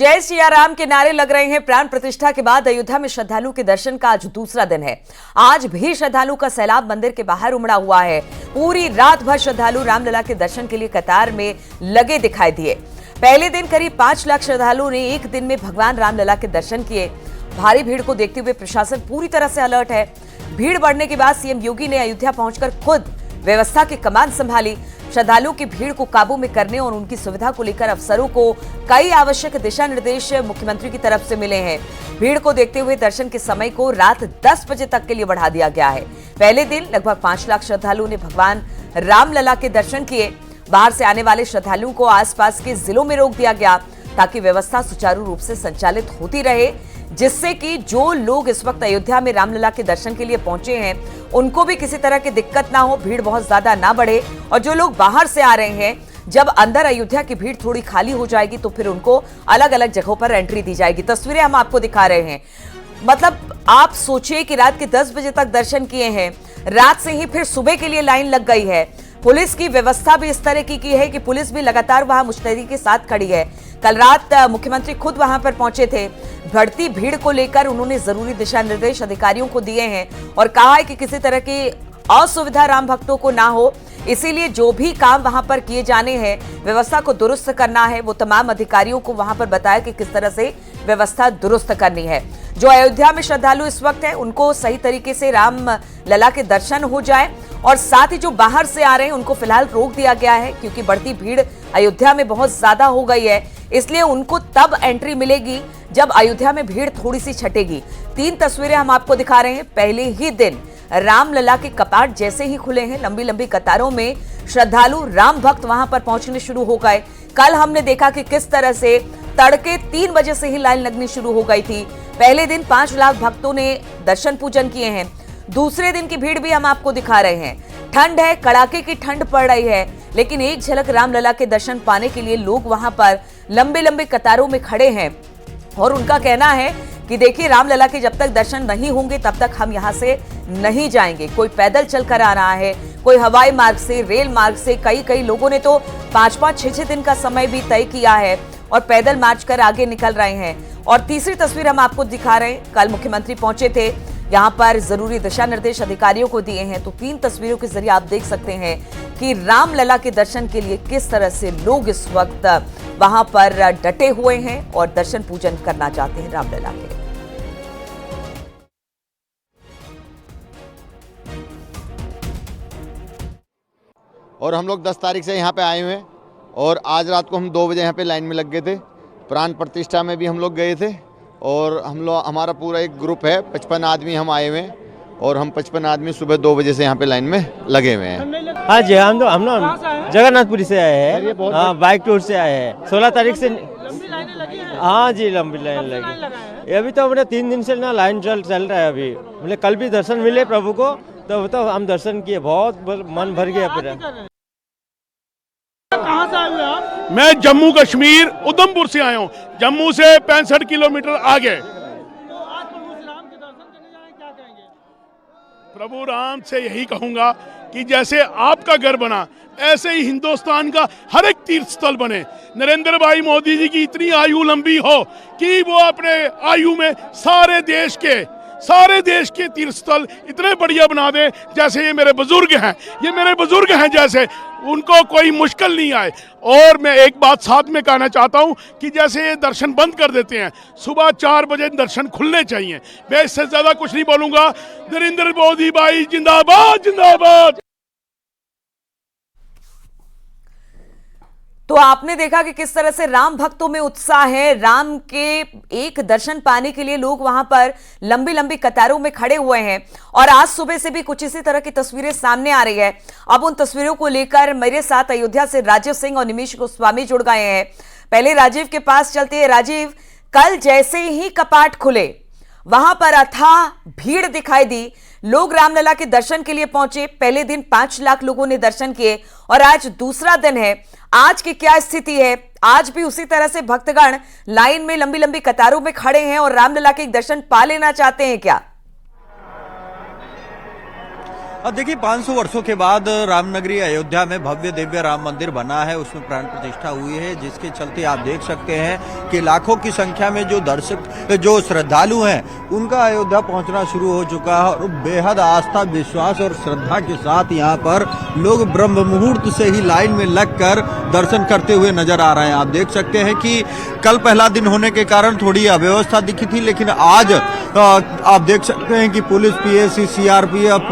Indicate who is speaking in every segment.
Speaker 1: जय सिया राम के नारे लग रहे हैं। प्राण प्रतिष्ठा के बाद अयोध्या में श्रद्धालु के दर्शन का आज दूसरा दिन है। आज भी श्रद्धालु का सैलाब मंदिर के बाहर उमड़ा हुआ है। पूरी रात भर श्रद्धालु रामलला के दर्शन के लिए कतार में लगे दिखाई दिए। पहले दिन करीब 5 लाख श्रद्धालुओं ने एक दिन में भगवान रामलला के दर्शन किए। भारी भीड़ को देखते हुए प्रशासन पूरी तरह से अलर्ट है। भीड़ बढ़ने के बाद सीएम योगी ने अयोध्या पहुंचकर खुद व्यवस्था की कमान संभाली। श्रद्धालुओं की भीड़ को काबू में करने और उनकी सुविधा को लेकर अफसरों को कई आवश्यक दिशा निर्देश मुख्यमंत्री की तरफ से मिले हैं। भीड़ को देखते हुए दर्शन के समय को रात 10 बजे तक के लिए बढ़ा दिया गया है। पहले दिन लगभग 5 लाख श्रद्धालुओं ने भगवान रामलला के दर्शन किए। बाहर से आने वाले श्रद्धालुओं को आसपास के जिलों में रोक दिया गया ताकि व्यवस्था सुचारू रूप से संचालित होती रहे, जिससे कि जो लोग इस वक्त अयोध्या में रामलला के दर्शन के लिए पहुंचे हैं उनको भी किसी तरह की दिक्कत ना हो, भीड़ बहुत ज्यादा ना बढ़े। और जो लोग बाहर से आ रहे हैं, जब अंदर अयोध्या की भीड़ थोड़ी खाली हो जाएगी तो फिर उनको अलग अलग जगहों पर एंट्री दी जाएगी। तस्वीरें हम आपको दिखा रहे हैं। मतलब आप सोचिए कि रात के 10 बजे तक दर्शन किए हैं, रात से ही फिर सुबह के लिए लाइन लग गई है। पुलिस की व्यवस्था भी इस तरह की है कि पुलिस भी लगातार वहां मुस्तैदी के साथ खड़ी है। कल रात मुख्यमंत्री खुद वहां पर पहुंचे थे। बढ़ती भीड़ को लेकर उन्होंने जरूरी दिशा निर्देश अधिकारियों को दिए हैं और कहा है कि किसी तरह की असुविधा राम भक्तों को ना हो, इसीलिए जो भी काम वहां पर किए जाने हैं, व्यवस्था को दुरुस्त करना है, वो तमाम अधिकारियों को वहां पर बताया कि किस तरह से व्यवस्था दुरुस्त करनी है। जो अयोध्या में श्रद्धालु इस वक्त है उनको सही तरीके से राम लला के दर्शन हो जाए और साथ ही जो बाहर से आ रहे हैं उनको फिलहाल रोक दिया गया है, क्योंकि बढ़ती भीड़ अयोध्या में बहुत ज्यादा हो गई है। इसलिए उनको तब एंट्री मिलेगी जब अयोध्या में भीड़ थोड़ी सी छटेगी। 3 तस्वीरें हम आपको दिखा रहे हैं। पहले ही दिन रामलला के कपाट जैसे ही खुले हैं, लंबी लंबी कतारों में श्रद्धालु राम भक्त वहां पर पहुंचने शुरू हो गए। कल हमने देखा कि किस तरह से तड़के 3 बजे से ही लाइन लगनी शुरू हो गई थी। पहले दिन 5 लाख भक्तों ने दर्शन पूजन किए हैं। दूसरे दिन की भीड़ भी हम आपको दिखा रहे हैं। ठंड है, कड़ाके की ठंड पड़ रही है, लेकिन एक झलक रामलला के दर्शन पाने के लिए लोग वहां पर लंबे लंबे कतारों में खड़े हैं और उनका कहना है कि देखिए, रामलला के जब तक दर्शन नहीं होंगे तब तक हम यहां से नहीं जाएंगे। कोई पैदल चलकर आ रहा है, कोई हवाई मार्ग से, रेल मार्ग से। कई लोगों ने तो 5-5, 6-6 दिन का समय भी तय किया है और पैदल मार्च कर आगे निकल रहे हैं। और तीसरी तस्वीर हम आपको दिखा रहे हैं। कल मुख्यमंत्री पहुंचे थे, यहाँ पर जरूरी दिशा निर्देश अधिकारियों को दिए हैं। तो 3 तस्वीरों के जरिए आप देख सकते हैं कि रामलला के दर्शन के लिए किस तरह से लोग इस वक्त वहां पर डटे हुए हैं और दर्शन पूजन करना चाहते हैं रामलला के।
Speaker 2: और हम लोग 10 तारीख से यहाँ पे आए हुए हैं और आज रात को हम 2 बजे यहाँ पे लाइन में लग गए थे। प्राण प्रतिष्ठा में भी हम लोग गए थे और हमारा पूरा एक ग्रुप है, 55 आदमी हम आए हुए हैं और हम 55 आदमी सुबह 2 बजे से यहाँ पे लाइन में लगे हुए हैं।
Speaker 3: हाँ जी, हम लोग जगन्नाथपुरी से आए हैं। हाँ, बाइक टूर से आए हैं। 16 तारीख से
Speaker 4: लंबी लाइनें लगी हैं।
Speaker 3: हाँ जी, लंबी लाइन लगी। अभी तो अपने 3 दिन से ना लाइन चल रहा है। अभी मतलब कल भी दर्शन मिले प्रभु को, तो हम दर्शन किए, बहुत मन भर गया पूरा।
Speaker 4: कहाँ से आए हुए आप?
Speaker 5: मैं जम्मू कश्मीर उधमपुर से आया हूँ। जम्मू से 65 किलोमीटर आगे।
Speaker 4: तो आज प्रभु श्री राम के दर्शन करने जाए, क्या कहेंगे?
Speaker 5: प्रभु राम से यही कहूंगा कि जैसे आपका घर बना, ऐसे ही हिंदुस्तान का हर एक तीर्थ स्थल बने। नरेंद्र भाई मोदी जी की इतनी आयु लंबी हो कि वो अपने आयु में सारे देश के तीर्थ स्थल इतने बढ़िया बना दे। जैसे ये मेरे बुजुर्ग हैं, जैसे उनको कोई मुश्किल नहीं आए। और मैं एक बात साथ में कहना चाहता हूं कि जैसे ये दर्शन बंद कर देते हैं, सुबह 4 बजे दर्शन खुलने चाहिए। मैं इससे ज्यादा कुछ नहीं बोलूंगा। नरेंद्र मोदी भाई जिंदाबाद, जिंदाबाद।
Speaker 1: तो आपने देखा कि किस तरह से राम भक्तों में उत्साह है। राम के एक दर्शन पाने के लिए लोग वहां पर लंबी लंबी कतारों में खड़े हुए हैं और आज सुबह से भी कुछ इसी तरह की तस्वीरें सामने आ रही है। अब उन तस्वीरों को लेकर मेरे साथ अयोध्या से राजीव सिंह और निमिष गोस्वामी जुड़ गए हैं। पहले राजीव के पास चलते हैं। राजीव, कल जैसे ही कपाट खुले वहां पर अथाह भीड़ दिखाई दी। लोग रामलला के दर्शन के लिए पहुंचे। पहले दिन 5 लाख लोगों ने दर्शन किए और आज दूसरा दिन है। आज की क्या स्थिति है? आज भी उसी तरह से भक्तगण लाइन में लंबी लंबी कतारों में खड़े हैं और रामलला के दर्शन पा लेना चाहते हैं क्या?
Speaker 6: अब देखिए 500 वर्षों के बाद रामनगरी अयोध्या में भव्य दिव्य राम मंदिर बना है, उसमें प्राण प्रतिष्ठा हुई है, जिसके चलते आप देख सकते हैं कि लाखों की संख्या में जो दर्शक जो श्रद्धालु हैं उनका अयोध्या पहुंचना शुरू हो चुका है और बेहद आस्था विश्वास और श्रद्धा के साथ यहाँ पर लोग ब्रह्म मुहूर्त से ही लाइन में लगकर दर्शन करते हुए नजर आ रहे हैं। आप देख सकते हैं कि कल पहला दिन होने के कारण थोड़ी अव्यवस्था दिखी थी, लेकिन आज आप देख सकते हैं कि पुलिस, पीएसी, सीआरपीएफ,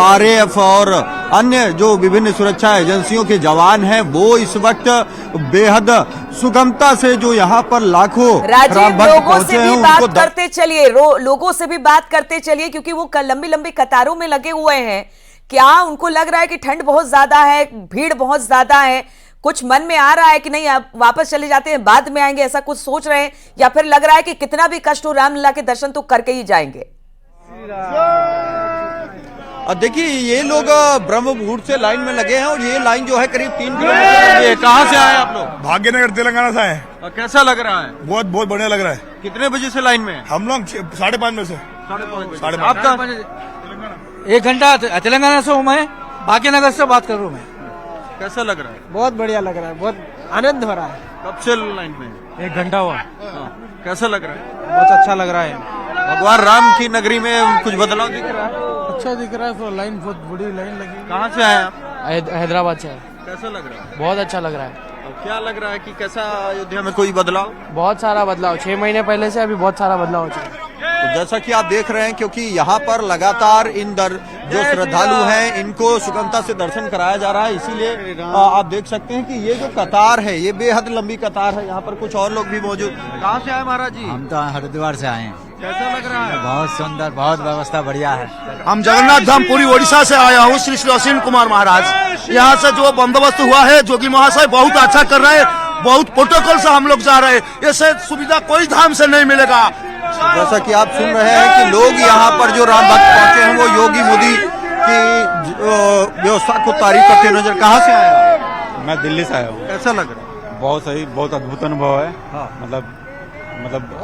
Speaker 6: आरएएफ और अन्य जो विभिन्न सुरक्षा एजेंसियों के जवान हैं वो इस वक्त बेहद सुगमता से जो यहाँ पर लाखों
Speaker 1: राजीव, लोगों से भी बात करते चलिए, लोगों से भी बात करते चलिए, क्योंकि वो लंबी लंबी कतारों में लगे हुए हैं। क्या उनको लग रहा है कि ठंड बहुत ज्यादा है, भीड़ बहुत ज्यादा है? कुछ मन में आ रहा है कि नहीं आप वापस चले जाते हैं, बाद में आएंगे, ऐसा कुछ सोच रहे हैं, या फिर लग रहा है कि कितना भी कष्ट हो रामलला के दर्शन तो करके ही जाएंगे?
Speaker 6: देखिए ये लोग ब्रह्म मुहूर्त से लाइन में लगे हैं और ये लाइन जो है करीब 3 किलोमीटर लंबी है। कहाँ से आए आप लोग?
Speaker 7: भाग्यनगर तेलंगाना से आए।
Speaker 6: कैसा लग रहा है?
Speaker 7: बहुत बहुत बढ़िया लग रहा है।
Speaker 6: कितने बजे से लाइन में?
Speaker 7: हम लोग 5:30 में से। 5:30।
Speaker 6: आप कहाँ?
Speaker 4: 1 घंटा तेलंगाना से हूँ मैं, भाग्यनगर से बात कर रहा हूँ मैं।
Speaker 6: कैसा लग रहा है?
Speaker 4: बहुत बढ़िया लग रहा है, बहुत आनंद हो रहा है।
Speaker 6: कब से लाइन में?
Speaker 4: 1 घंटा हुआ।
Speaker 6: कैसा लग रहा है?
Speaker 4: बहुत अच्छा लग रहा है।
Speaker 6: भगवान राम की नगरी में कुछ बदलाव दिख रहा है?
Speaker 4: अच्छा दिख रहा है, लाइन बहुत बड़ी लाइन लगी।
Speaker 6: कहाँ से आए आप?
Speaker 4: हैदराबाद से।
Speaker 6: कैसा लग रहा है?
Speaker 4: बहुत अच्छा लग रहा है।
Speaker 6: क्या लग रहा है कि कैसा अयोध्या में कोई बदलाव?
Speaker 4: बहुत सारा बदलाव, 6 महीने पहले से अभी बहुत सारा बदलाव हो चुका है।
Speaker 6: तो जैसा कि आप देख रहे हैं, क्योंकि यहाँ पर लगातार जो श्रद्धालु हैं इनको सुगमता से दर्शन कराया जा रहा है, इसीलिए आप देख सकते हैं कि ये जो कतार है ये बेहद लंबी कतार है। यहाँ पर कुछ और लोग भी मौजूद। कहाँ से आए महाराज जी?
Speaker 8: हम तो हरिद्वार से आए हैं।
Speaker 6: कैसा लग रहा है?
Speaker 8: बहुत सुंदर, बहुत व्यवस्था बढ़िया है।
Speaker 7: हम जगन्नाथ धाम पूरी ओडिशा से आया हूँ, श्री श्री अश्विन कुमार महाराज। यहाँ से जो बंदोबस्त हुआ है जोगी महाशय बहुत अच्छा कर रहे हैं, बहुत प्रोटोकॉल से हम लोग जा रहे हैं। ऐसे सुविधा कोई धाम से नहीं मिलेगा।
Speaker 6: जैसा कि आप सुन रहे हैं कि लोग यहाँ पर जो राम भक्त पहुंचे हैं वो योगी मोदी की व्यवस्था को तारीफ करते नजर। कहाँ से आए?
Speaker 9: मैं दिल्ली से आया हूँ।
Speaker 6: कैसा लग रहा है?
Speaker 9: बहुत सही, बहुत अद्भुत अनुभव है।
Speaker 6: हाँ।
Speaker 9: मतलब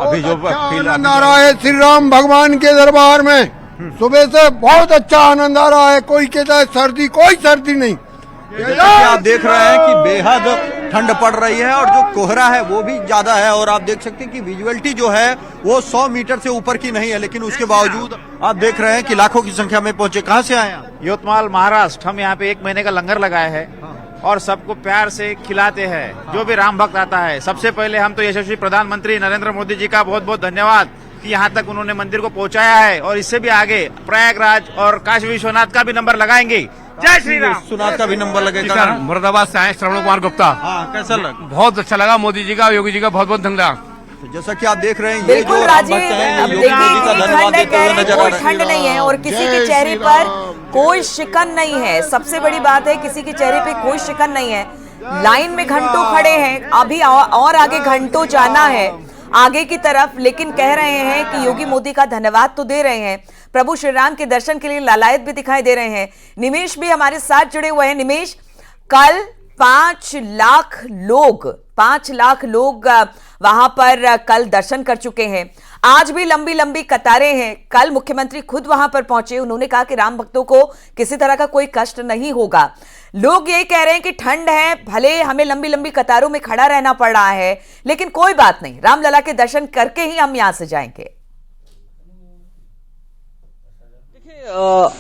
Speaker 9: अभी जो फील
Speaker 7: आनंद आ रहा है श्री राम भगवान के दरबार में। सुबह से बहुत अच्छा आनंद आ रहा है। कोई कहता है सर्दी, कोई सर्दी नहीं।
Speaker 6: जैसा कि आप देख रहे हैं कि बेहद ठंड पड़ रही है और जो कोहरा है वो भी ज्यादा है और आप देख सकते हैं कि विजुअलिटी जो है वो 100 मीटर से ऊपर की नहीं है, लेकिन उसके बावजूद आप देख रहे हैं कि लाखों की संख्या में पहुंचे। कहाँ से आए आप?
Speaker 10: यवतमाल महाराष्ट्र। हम यहाँ पे 1 महीने का लंगर लगाए हैं और सबको प्यार से खिलाते हैं जो भी राम भक्त आता है। सबसे पहले हम तो यशस्वी प्रधानमंत्री नरेंद्र मोदी जी का बहुत बहुत धन्यवाद कि यहाँ तक उन्होंने मंदिर को पहुँचाया है और इससे भी आगे प्रयागराज और काशी विश्वनाथ का भी नंबर लगाएंगे। जय श्री राम।
Speaker 6: विश्वनाथ का भी नंबर लगेगा।
Speaker 10: मुरादाबाद से आए श्रवण कुमार गुप्ता।
Speaker 6: हाँ, कैसा लगा?
Speaker 10: बहुत अच्छा लगा। मोदी जी का, योगी जी का बहुत बहुत धन्यवाद।
Speaker 6: तो जैसा कि आप देख रहे हैं ये
Speaker 1: बिल्कुल
Speaker 6: जो
Speaker 1: राजीव,
Speaker 6: राम भक्त हैं,
Speaker 1: अब
Speaker 6: ये
Speaker 1: देखिए
Speaker 6: योगी मोदी का
Speaker 1: इतनी
Speaker 6: धन्यवाद
Speaker 1: ठंड है,
Speaker 6: देते
Speaker 1: कह
Speaker 6: हुए
Speaker 1: रहे हैं
Speaker 6: नजर आ
Speaker 1: कोई
Speaker 6: रहे हैं।
Speaker 1: ठंड नहीं है और किसी के चेहरे पर कोई शिकन नहीं है। सबसे बड़ी बात है किसी के चेहरे पे कोई शिकन नहीं है। लाइन में घंटों खड़े हैं, अभी और आगे घंटों जाना है आगे की तरफ, लेकिन कह रहे हैं कि योगी मोदी का धन्यवाद तो दे रहे हैं, प्रभु श्री राम के दर्शन के लिए लालायत भी दिखाई दे रहे हैं। निमेश भी हमारे साथ जुड़े हुए हैं। निमेश, कल 5 लाख लोग वहां पर कल दर्शन कर चुके हैं। आज भी लंबी लंबी कतारें हैं। कल मुख्यमंत्री खुद वहां पर पहुंचे, उन्होंने कहा कि राम भक्तों को किसी तरह का कोई कष्ट नहीं होगा। लोग ये कह रहे हैं कि ठंड है, भले हमें लंबी लंबी कतारों में खड़ा रहना पड़ रहा है, लेकिन कोई बात नहीं, रामलला के दर्शन करके ही हम यहां से जाएंगे।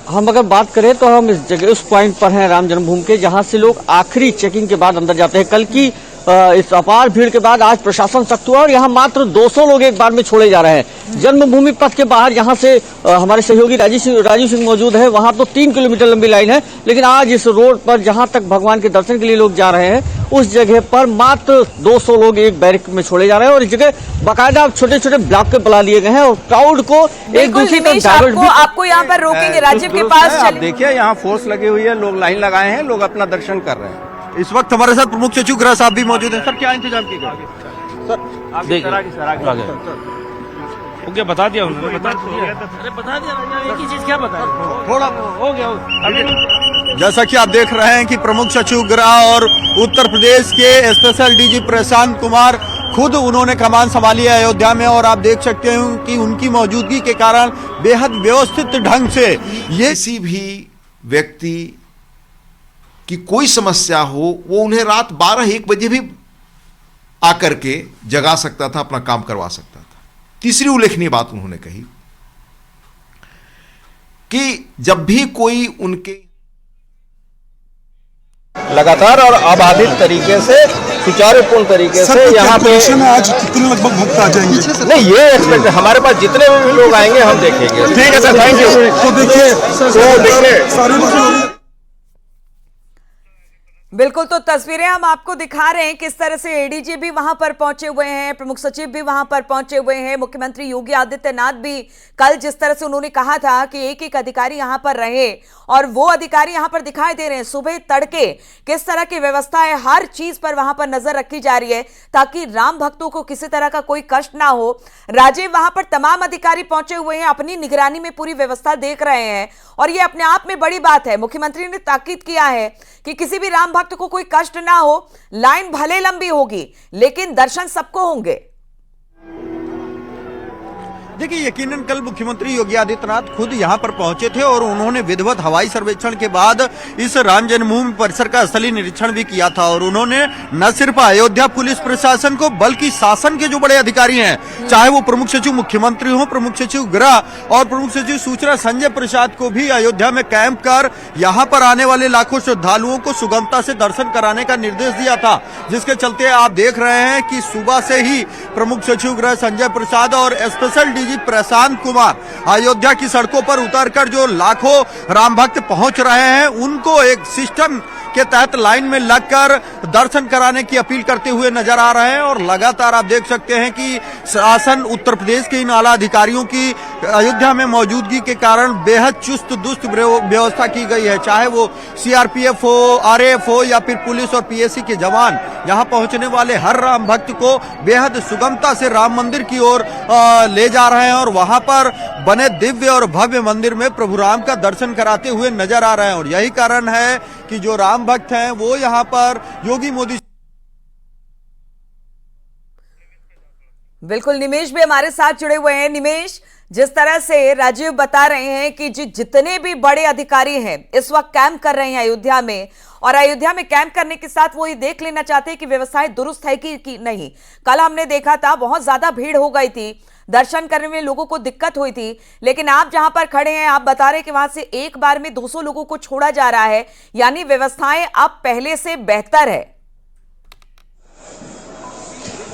Speaker 11: हम अगर बात करें तो हम इस जगह उस पॉइंट पर हैं राम जन्मभूमि के, जहां से लोग आखिरी चेकिंग के बाद अंदर जाते हैं। कल की इस अपार भीड़ के बाद आज प्रशासन सख्त हुआ और यहाँ मात्र 200 लोग एक बार में छोड़े जा रहे हैं। जन्मभूमि पथ के बाहर यहाँ से हमारे सहयोगी राजीव सिंह मौजूद है। वहां तो 3 किलोमीटर लंबी लाइन है, लेकिन आज इस रोड पर जहां तक भगवान के दर्शन के लिए लोग जा रहे हैं उस जगह पर मात्र 200 लोग एक बैरिक में छोड़े जा रहे हैं और इस जगह बाकायदा छोटे छोटे ब्लॉक के बना लिए गए हैं और क्राउड को एक दूसरी तरफ डाइवर्ट भी।
Speaker 1: आपको यहाँ पर रोकेंगे, राजीव के पास
Speaker 3: देखिए यहाँ फोर्स लगी हुई है, लोग लाइन लगाए हैं, लोग अपना दर्शन कर रहे हैं।
Speaker 6: इस वक्त हमारे साथ प्रमुख सचिव गृह साहब भी मौजूद हैं। सर, क्या इंतजाम किए गए?
Speaker 4: ओके, बता दिया उन्होंने, बता दिया। एक ही चीज क्या बता
Speaker 6: थोड़ा
Speaker 4: हो गया।
Speaker 6: जैसा कि आप देख रहे हैं कि प्रमुख सचिव गृह और उत्तर प्रदेश के स्पेशल डीजी प्रशांत कुमार खुद उन्होंने कमान संभाली है अयोध्या में और आप देख सकते हैं कि उनकी मौजूदगी के कारण बेहद व्यवस्थित ढंग से ये
Speaker 12: किसी भी व्यक्ति की कोई समस्या हो वो उन्हें रात 12-1 बजे भी आकर के जगा सकता था, अपना काम करवा सकता था। तीसरी उल्लेखनीय बात उन्होंने कही कि जब भी कोई उनके
Speaker 6: लगातार और अबाधित तरीके से, सुचारूपूर्ण तरीके से यहाँ पे
Speaker 7: आज कितने लगभग भक्त आ जाएंगे?
Speaker 6: नहीं, ये एक्सपेक्ट हमारे पास जितने भी लोग आएंगे हम देखेंगे। ठीक है सर, थैंक यू।
Speaker 7: तो देखिए
Speaker 1: बिल्कुल, तो तस्वीरें हम आपको दिखा रहे हैं किस तरह से एडीजी भी वहां पर पहुंचे हुए हैं, प्रमुख सचिव भी वहां पर पहुंचे हुए हैं। मुख्यमंत्री योगी आदित्यनाथ भी कल जिस तरह से उन्होंने कहा था कि एक एक अधिकारी यहां पर रहे और वो अधिकारी यहां पर दिखाई दे रहे हैं। सुबह तड़के किस तरह की व्यवस्था है, हर चीज पर वहां पर नजर रखी जा रही है ताकि राम भक्तों को किसी तरह का कोई कष्ट ना हो। राजीव, वहां पर तमाम अधिकारी पहुंचे हुए हैं, अपनी निगरानी में पूरी व्यवस्था देख रहे हैं और ये अपने आप में बड़ी बात है। मुख्यमंत्री ने ताकीद किया है कि किसी भी राम भक्त को कोई कष्ट ना हो। लाइन भले लंबी होगी लेकिन दर्शन सबको होंगे।
Speaker 6: देखिए, यकीनन कल मुख्यमंत्री योगी आदित्यनाथ खुद यहाँ पर पहुंचे थे और उन्होंने विधिवत हवाई सर्वेक्षण के बाद इस राम जन्मभूमि परिसर का स्थलीय निरीक्षण भी किया था। और उन्होंने न सिर्फ अयोध्या पुलिस प्रशासन को बल्कि शासन के जो बड़े अधिकारी हैं, चाहे वो प्रमुख सचिव मुख्यमंत्री हो, प्रमुख सचिव गृह और प्रमुख सचिव सूचना संजय प्रसाद को भी अयोध्या में कैंप कर यहाँ पर आने वाले लाखों श्रद्धालुओं को सुगमता से दर्शन कराने का निर्देश दिया था। जिसके चलते आप देख रहे हैं कि सुबह से ही प्रमुख सचिव गृह संजय प्रसाद और स्पेशल डीजी प्रशांत कुमार अयोध्या की सड़कों पर उतरकर जो लाखों राम भक्त पहुंच रहे हैं उनको एक सिस्टम के तहत लाइन में लगकर दर्शन कराने की अपील करते हुए नजर आ रहे हैं। और लगातार आप देख सकते हैं कि शासन उत्तर प्रदेश के इन आला अधिकारियों की अयोध्या में मौजूदगी के कारण बेहद चुस्त दुरुस्त व्यवस्था की गई है। चाहे वो सीआरपीएफ हो, आरएएफ हो या फिर पुलिस और पीएसी के जवान, यहाँ पहुंचने वाले हर राम भक्त को बेहद सुगमता से राम मंदिर की ओर ले जा रहे हैं और वहां पर बने दिव्य और भव्य मंदिर में प्रभु राम का दर्शन कराते हुए नजर आ रहे हैं। और यही कारण है कि जो राम भक्त हैं वो यहाँ पर योगी मोदी।
Speaker 1: बिल्कुल, निमेश भी हमारे साथ जुड़े हुए हैं। निमेश, जिस तरह से राजीव बता रहे हैं कि जितने भी बड़े अधिकारी हैं इस वक्त कैंप कर रहे हैं अयोध्या में, और अयोध्या में कैंप करने के साथ वो ये देख लेना चाहते हैं कि व्यवस्थाएं दुरुस्त है कि नहीं। कल हमने देखा था बहुत ज्यादा भीड़ हो गई थी, दर्शन करने में लोगों को दिक्कत हुई थी, लेकिन आप जहां पर खड़े हैं आप बता रहे हैं कि वहां से एक बार में 200 लोगों को छोड़ा जा रहा है, यानी व्यवस्थाएं अब पहले से बेहतर है।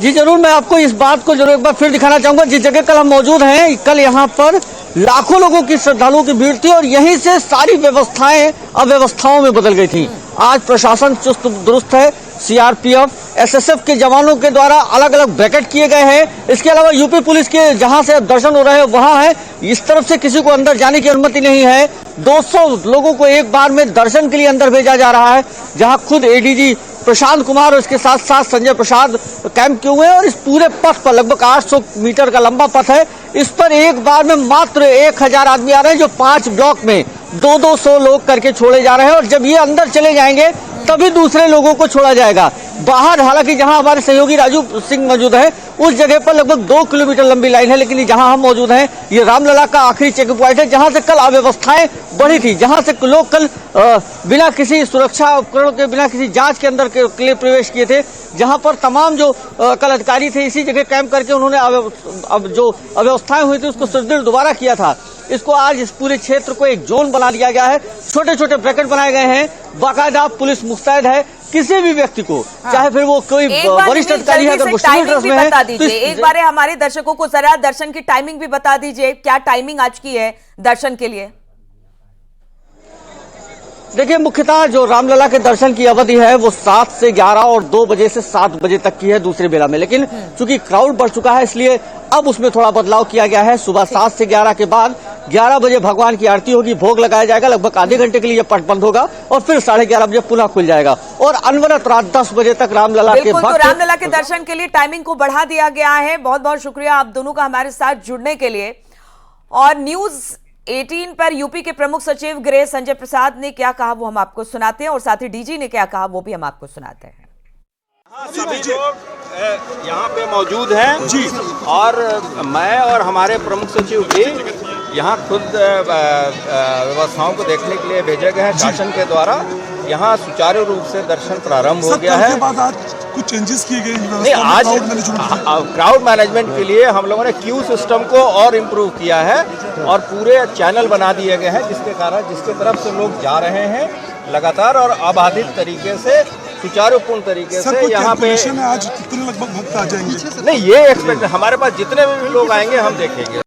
Speaker 11: जी जरूर, मैं आपको इस बात को जरूर एक बार फिर दिखाना चाहूंगा। जिस जगह कल हम मौजूद हैं, कल यहाँ पर लाखों लोगों की श्रद्धालुओं की भीड़ थी और यहीं से सारी व्यवस्थाएं अव्यवस्थाओं में बदल गई थी। आज प्रशासन चुस्त दुरुस्त है, सीआरपीएफ, एसएसएफ के जवानों के द्वारा अलग अलग ब्रैकेट किए गए हैं। इसके अलावा यूपी पुलिस के जहां से दर्शन हो रहे हैं वहां है, इस तरफ से किसी को अंदर जाने की अनुमति नहीं है। 200 लोगों को एक बार में दर्शन के लिए अंदर भेजा जा रहा है, जहां खुद एडीजी प्रशांत कुमार और इसके साथ साथ संजय प्रसाद कैंप किए हुए हैं। और इस पूरे पथ पर लगभग 800 मीटर का लंबा पथ है, इस पर एक बार में मात्र 1000 आदमी आ रहे हैं, जो 5 ब्लॉक में 200 लोग करके छोड़े जा रहे हैं। और जब ये अंदर चले जाएंगे तभी दूसरे लोगों को छोड़ा जाएगा। बाहर हालांकि जहां हमारे सहयोगी राजू सिंह मौजूद है उस जगह पर लगभग 2 किलोमीटर लंबी लाइन है, लेकिन जहां हम मौजूद हैं ये रामलला का आखिरी चेकिंग पॉइंट है, जहां से कल अव्यवस्थाएं बढ़ी थी, जहां से लोग कल बिना किसी सुरक्षा उपकरणों के, बिना किसी जांच के अंदर के लिए प्रवेश किए थे, जहां पर तमाम जो कल अधिकारी थे इसी जगह कैंप करके उन्होंने अब जो अव्यवस्थाएं हुई थी उसको सुदृढ़ दोबारा किया था। इसको आज इस पूरे क्षेत्र को एक जोन बना दिया गया है, छोटे छोटे ब्रैकेट बनाए गए हैं, बाकायदा पुलिस मुस्तैद है किसी भी व्यक्ति को, चाहे फिर वो कोई वरिष्ठ अधिकारी है, अगर वो सिविल ड्रेस में है तो
Speaker 1: एक बार हमारे दर्शकों को जरा दर्शन की टाइमिंग भी बता दीजिए, क्या टाइमिंग आज की है दर्शन के लिए?
Speaker 11: देखिए, मुख्यतः जो रामलला के दर्शन की अवधि है वो 7 से 11 और 2 बजे से 7 बजे तक की है दूसरे बेला में, लेकिन चूंकि क्राउड बढ़ चुका है इसलिए अब उसमें थोड़ा बदलाव किया गया है। सुबह 7 से 11 के बाद 11 बजे भगवान की आरती होगी, भोग लगाया जाएगा, लगभग आधे घंटे के लिए पट बंद होगा और फिर 11:30 बजे पुनः खुल जाएगा और अनवरत रात 10 बजे तक रामलला के भक्त।
Speaker 1: तो रामलला के दर्शन के लिए टाइमिंग को बढ़ा दिया गया है। बहुत बहुत शुक्रिया आप दोनों का हमारे साथ जुड़ने के लिए। और न्यूज 18 पर यूपी के प्रमुख सचिव गृह संजय प्रसाद ने क्या कहा वो हम आपको सुनाते हैं और साथ ही डीजी ने क्या कहा वो भी हम आपको सुनाते हैं।
Speaker 3: सभी लोग यहाँ पे मौजूद हैं जी, और मैं और हमारे प्रमुख सचिव भी यहाँ खुद व्यवस्थाओं को देखने के लिए भेजे गए हैं शासन के द्वारा। यहाँ सुचारू रूप से दर्शन प्रारंभ हो गया है।
Speaker 5: कुछ चेंजेस किए गए
Speaker 3: नहीं, आज क्राउड मैनेजमेंट के लिए हम लोगों ने क्यू सिस्टम को और इम्प्रूव किया है और पूरे चैनल बना दिए गए हैं, जिसके कारण जिसके तरफ से लोग जा रहे हैं लगातार और अबाधित तरीके से, सुचारूपूर्ण तरीके से यहाँ पे।
Speaker 5: आज कितने लगभग भक्त आ जाएंगे?
Speaker 3: नहीं, ये एक्सपेक्ट हमारे पास जितने भी लोग आएंगे हम देखेंगे।